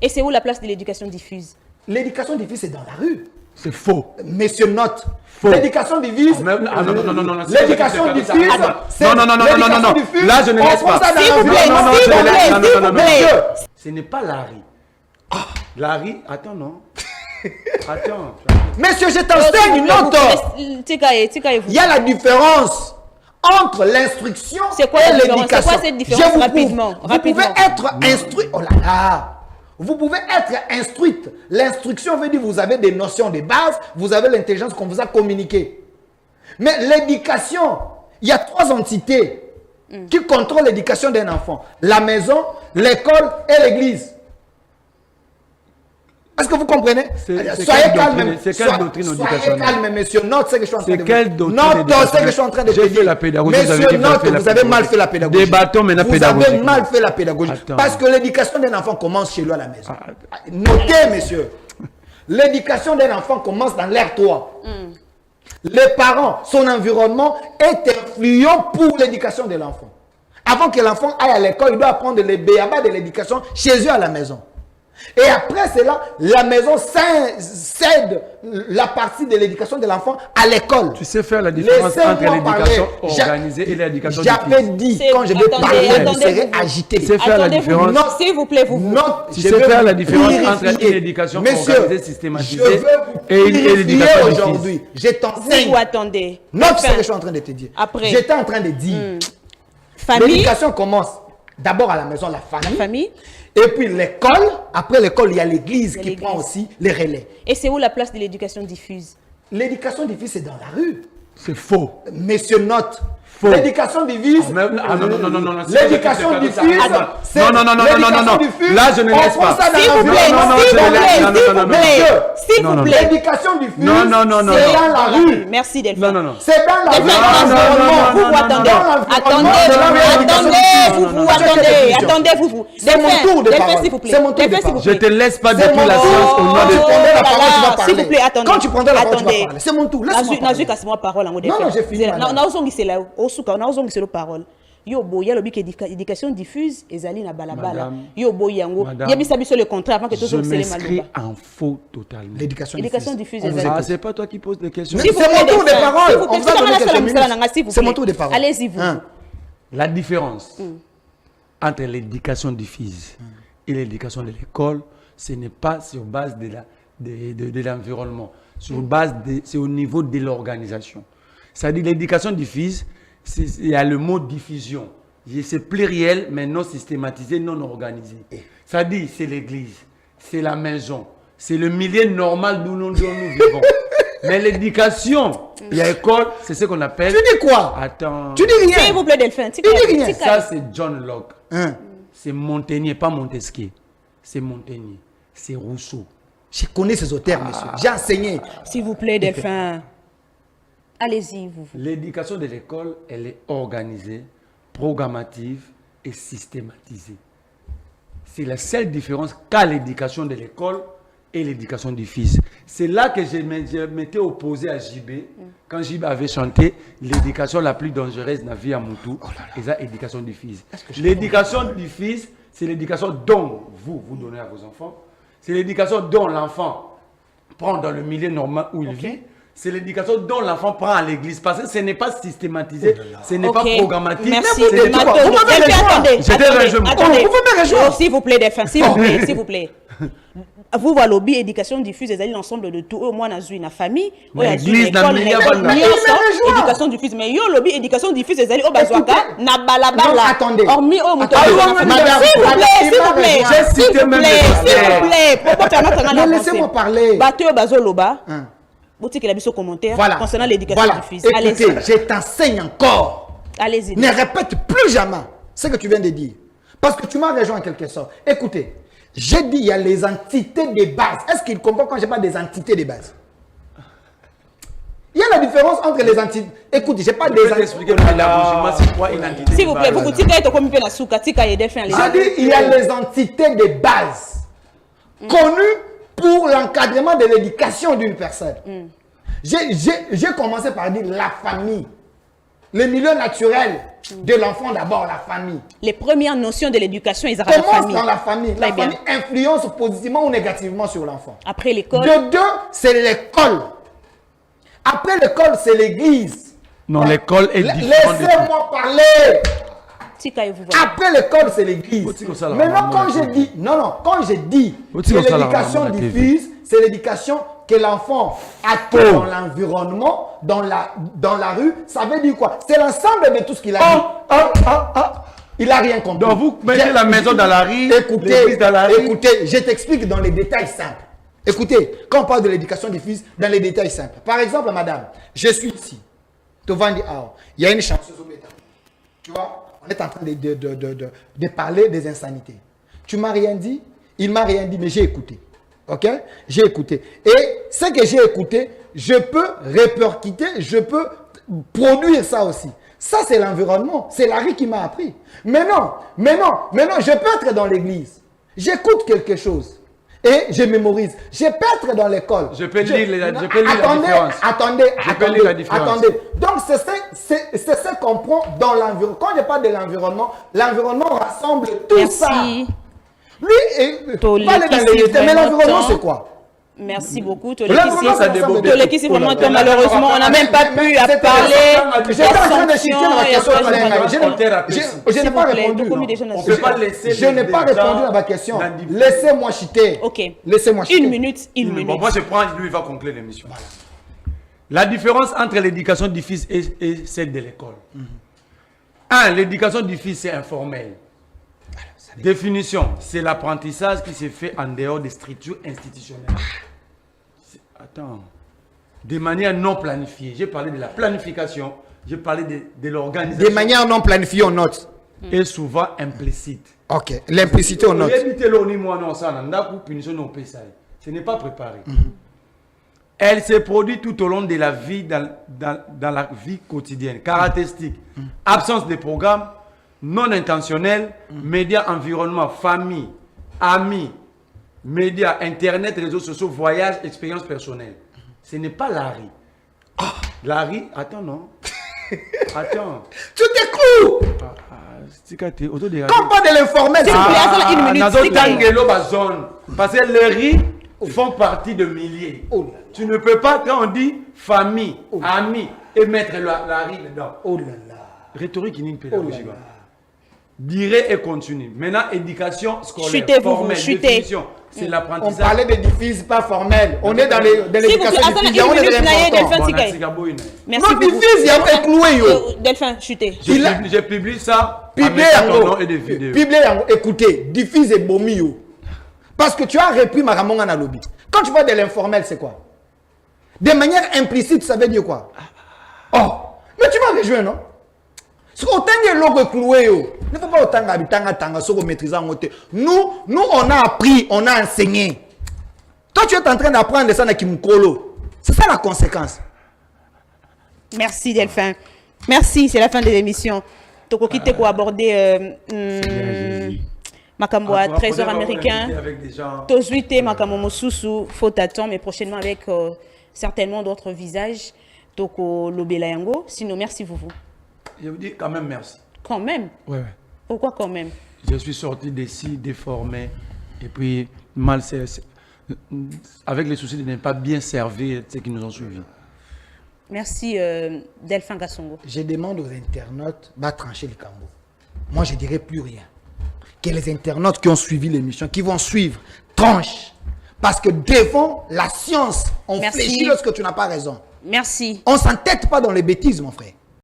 Et c'est où la place de l'éducation diffuse? L'éducation diffuse, c'est dans la rue. C'est faux. Monsieur note. Faux. L'éducation diffuse. Non. L'éducation diffuse. Non. Là, je ne laisse pas. S'il vous plaît, s'il vous plaît. Ce n'est pas Larry. Larry, attends, non. Attends. Monsieur, je t'enseigne une autre. Il y a la différence entre l'instruction et l'éducation. C'est quoi cette différence? Rapidement. Vous pouvez être instruit. Oh là là. Vous pouvez être instruite. L'instruction veut dire que vous avez des notions de base, vous avez l'intelligence qu'on vous a communiquée. Mais l'éducation, il y a 3 entités qui contrôlent l'éducation d'un enfant. La maison, l'école et l'église. Est-ce que vous comprenez? Soyez calme. C'est quelle doctrine éducationnelle? Soyez calme, monsieur. Note ce que je suis en train de C'est quelle doctrine note ce que je suis en train de J'ai fait la pédagogie. Monsieur, note que vous avez mal fait la pédagogie. Débattons maintenant pédagogie. Vous avez mal fait la pédagogie. Attends. Parce que l'éducation d'un enfant commence chez lui à la maison. Notez, monsieur. L'éducation d'un enfant commence dans l'air 3. Les parents, son environnement est influent pour l'éducation de l'enfant. Avant que l'enfant aille à l'école, il doit apprendre les béabas de l'éducation chez eux à la maison. Et après cela, la maison cède la partie de l'éducation de l'enfant à l'école. Tu sais faire la différence entre l'éducation organisée et l'éducation diffuse. J'avais dit, quand je vais parler, vous serez agité. Tu sais faire la différence. S'il vous plaît, vous. Tu sais faire la différence entre une éducation organisée, systématisée et l'éducation aujourd'hui. Je t'enseigne. Vous attendez. Note ce que je suis en train de te dire. J'étais en train de dire. L'éducation commence d'abord à la maison, la famille. Et puis l'école, après l'école, il y a l'église qui prend aussi les relais. Et c'est où la place de l'éducation diffuse? L'éducation diffuse, c'est dans la rue. C'est faux. Monsieur note. Faux. L'éducation divise. Non. L'éducation diffuse. Non. Là, je ne laisse pas. S'il vous plaît. L'éducation diffuse. Non. C'est dans la rue. Merci Delphine. Non. C'est dans la rue. Attendez, vous. C'est mon tour de parole. S'il vous plaît. Je te laisse pas depuis la séance au nom de... S'il vous plaît, attendez. Quand tu prendrais la parole, tu vas parler. C'est mon tour. Laisse-moi parler. Non, j'ai fini. Parole. Yo boya lobi que éducation diffuse ezali na balabala. Yo boya yango. Madame, Yebisa biso le contrat avant que tout je soit m'inscris en faux totalement. L'éducation diffuse diffuse. Ah, c'est pas toi qui poses des questions. C'est mon tour de parole. On va donner quelques minutes. C'est mon tour de parole. Allez-y vous. La différence entre l'éducation diffuse et l'éducation de l'école, ce n'est pas sur base de l'environnement. Sur base c'est au niveau de l'organisation. C'est-à-dire l'éducation diffuse, il y a le mot diffusion. C'est pluriel, mais non systématisé, non organisé. C'est-à-dire c'est l'église, c'est la maison, c'est le milieu normal d'où nous vivons. Mais l'éducation, il y a l'école, c'est ce qu'on appelle... Tu dis quoi? Attends. Tu dis rien. S'il vous plaît, Delphine. Tu dis rien. Ça, c'est John Locke. C'est Montaigne, pas Montesquieu. C'est Montaigne. C'est Rousseau. Je connais ces auteurs, monsieur. J'ai enseigné. S'il vous plaît, Delphine. Allez-y, vous. L'éducation de l'école, elle est organisée, programmative et systématisée. C'est la seule différence qu'a l'éducation de l'école et l'éducation diffuse. C'est là que je m'étais opposé à JB quand JB avait chanté l'éducation la plus dangereuse de la vie à Moutou. Et ça, l'éducation diffuse. L'éducation diffuse, c'est l'éducation dont vous donnez à vos enfants. C'est l'éducation dont l'enfant prend dans le milieu normal où il vit. C'est l'éducation dont l'enfant prend à l'église. Parce que ce n'est pas systématisé, ce n'est pas programmatique. Merci. Vous me rejoindre. S'il vous plaît, Delphine, s'il vous plaît. Vous voyez lobby éducation diffuse l'ensemble de tout au moins dans une famille l'église éducation diffuse mais yo lobby éducation diffuse au bazwaka na balabala attendez hormis au moto s'il vous plaît laissez-moi parler bateau bazoloba boutique la biso commentaire concernant l'éducation diffuse. Écoutez, je t'enseigne encore. Allez-y. Ne répète plus jamais ce que tu viens de dire parce que tu m'as rejoint en quelque sorte. Écoutez, j'ai dit il y a les entités de base. Est-ce qu'il comprend quand je parle des entités de base? Il y a la différence entre les entités. Écoute, je parle des entités. S'il vous plaît, vous tirez comme la souka, tika et défend les. J'ai dit il y a les entités de base connues pour l'encadrement de l'éducation d'une personne. J'ai commencé par dire la famille. le milieu naturel de l'enfant d'abord, la famille. Les premières notions de l'éducation, ils ont la Commence famille. dans la famille. La Très bien. famille influence positivement ou négativement sur l'enfant. Après l'école, De deux, c'est l'école. Après l'école, c'est l'église. Non, l'école est différente. Laissez-moi parler. tika et vous voilà. Après l'école, c'est l'église. Faut-il que ça la Maintenant, ramasse quand la j'ai télé. dit, non, quand j'ai dit que Faut-il que ça la l'éducation ramasse la télé. diffuse, c'est l'éducation que l'enfant a dans l'environnement, dans la rue, ça veut dire quoi? C'est l'ensemble de tout ce qu'il a dit. Il n'a rien compris. Donc vous mettez la maison dans la rue, Écoutez, l'église dans la rue. écoutez, je t'explique dans les détails simples. Écoutez, quand on parle de l'éducation diffuse, dans les détails simples. Par exemple, madame, je suis ici. Tovandi Ao. Il y a une chanceuse au béton. Tu vois, on est en train de parler des insanités. Tu m'as rien dit, il m'a rien dit, mais j'ai écouté. Ok? J'ai écouté. Et ce que j'ai écouté, je peux répercuter, je peux produire ça aussi. Ça, c'est l'environnement. C'est la rue qui m'a appris. Mais non, je peux être dans l'église. J'écoute quelque chose. Et je mémorise. Je peux être dans l'école. Je peux lire la différence. Attendez. Je peux lire la différence. Attendez. Donc, c'est ce qu'on prend dans l'environnement. Quand je parle de l'environnement rassemble tout ça. Merci. Lui, Toleki, parle dans les détails. Mais l'environnement, c'est quoi? Merci beaucoup. L'environnement, ça déborde. Toleki, c'est vraiment toi, malheureusement, on n'a même pas pu à parler. J'étais en train de chier dans la question. Je n'ai pas répondu. On On ne peut pas laisser. Je n'ai pas répondu à ma question. Laissez-moi chiter. Ok. Laissez-moi chiter. Une minute. Bon, moi je prends, lui il va conclure l'émission. La différence entre l'éducation diffuse et celle de l'école. L'éducation diffuse, c'est informel. Définition, c'est l'apprentissage qui se fait en dehors des structures institutionnelles. Attends. De manière non planifiée. J'ai parlé de la planification, j'ai parlé de l'organisation. De manière non planifiée, on note. Et souvent implicite. Ok, l'implicité, on note. Ce n'est pas préparé. Elle se produit tout au long de la vie, dans la vie quotidienne. Caractéristiques, absence de programme, non intentionnel, médias, environnement, famille, amis, médias, internet, réseaux sociaux, voyages, expériences personnelles. Ce n'est pas Larry. Larry, attends, non. Attends. Tu t'écroules. Quand on parle de l'informel, parce que les riz font partie de milliers. Tu ne peux pas, quand on dit famille, amis, et mettre la riz dedans. Oh là là. Rhétorique in pédagogique. Dirait et continue. Maintenant, éducation scolaire, Chutez, formelle, chutez. définition. C'est On l'apprentissage. parlait de diffuse, pas formel. On est dans l'éducation diffuse. On est dans l'important. Merci Non, beaucoup. diffuse, il y a un cloué, yo. Delphin, chutez. J'ai publié ça en Piblé mettant ton nom yango. et des vidéos. Piblé yango. Écoutez, diffuse et bomi, yo. Parce que tu as repris Maramonga na lobby. Quand tu vois de l'informel, c'est quoi? De manière implicite, ça veut dire quoi? Oh, mais tu m'as rejoint, non? Autant de logo cloué, ne faut pas autant d'habitants tanga sur maîtrisant côté. Nous, on a appris, on a enseigné. Toi, tu es en train d'apprendre ça dans Kimukolo. C'est ça la conséquence. Merci Delphin. Merci, c'est la fin de l'émission. Toko quitte pour aborder Makamboa, trésor américain. Tozuite, Makamo Mosusu, faute à temps, mais prochainement avec certainement d'autres visages. Toko Lobela Yango. Sinon, merci vous. Je vous dis quand même merci. Quand même? Ouais. Pourquoi quand même? Je suis sorti d'ici déformé et puis mal avec les soucis de ne pas bien servir ceux qui nous ont suivis. Merci Delphin Gassongo. Je demande aux internautes de trancher le cambo. Moi, je ne dirai plus rien. Que les internautes qui ont suivi l'émission, qui vont suivre, tranchent. Parce que devant la science, on fléchit lorsque tu n'as pas raison. Merci. On ne s'entête pas dans les bêtises, mon frère.